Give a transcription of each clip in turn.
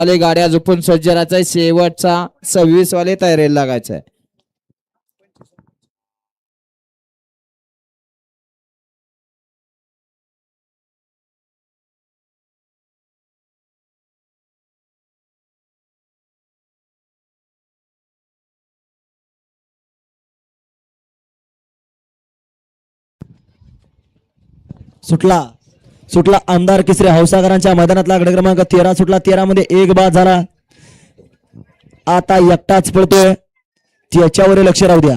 वाले गाड्या झोपून सज्ज राहायचा शेवटचा 26 वाले तयारीला लागायचंय. सुटला सुटला आमदार केसरी हौसागरांच्या मैदानातला गड क्रमांक 13 सुटला. 13 मध्ये एक बाद झाला. आता एकटाच पळतोय त्याच्यावर लक्ष राहू द्या.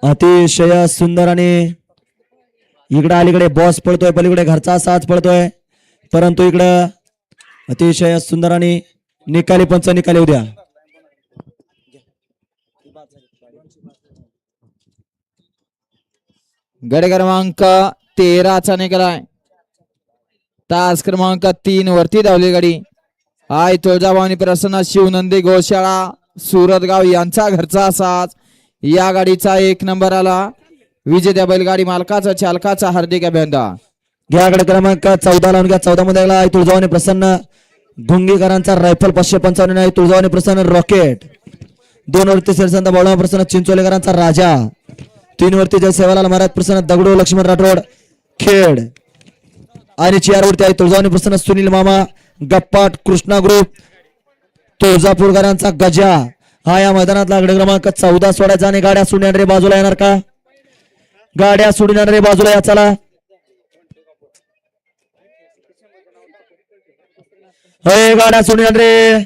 अतिशय सुंदर आणि इकडे अलीकडे बॉस पळतोय पलीकडे घरचा साथ पळतोय परंतु इकडं अतिशय सुंदर आणि निकाली पंच निकाली उद्या. गड क्रमांक 13चा निकालाय. तास क्रमांक 3 वरती धावली गाडी आय तुळजाभवानी प्रसन्न शिवनंदी गोशाळा सुरतगाव यांचा घरचा साथ. या गाडीचा 1 नंबर आला. विजेत्या बैलगाडी मालकाचा चालकाचा हार्दिक अभिनंदन. घ्या गड क्रमांक 14 लावून घ्या. 14 मध्ये आय तुळजाभवानी प्रसन्न धुंगीकरांचा रायफल 555 आय तुळजाभवानी प्रसन्न रॉकेट. 2 वरती सरसंत बाळूमामा प्रसन्न चिंचोलेकरांचा राजा. 3 वरती जय सेवालाल महाराज प्रसन्न दगडू लक्ष्मण राठोड खेड आणि 4 वरती आहे तुळजाभवानी प्रसन्न सुनील मामा गप्पाट कृष्णा ग्रुप तुळजापूरकरांचा गजा. हा या मैदानातला गड क्रमांक 14 सोडायचा आणि गाड्या सोडणारे बाजूला येणार का? गाड्या सोडणारे बाजूला या चला. गाड्या सोडणारे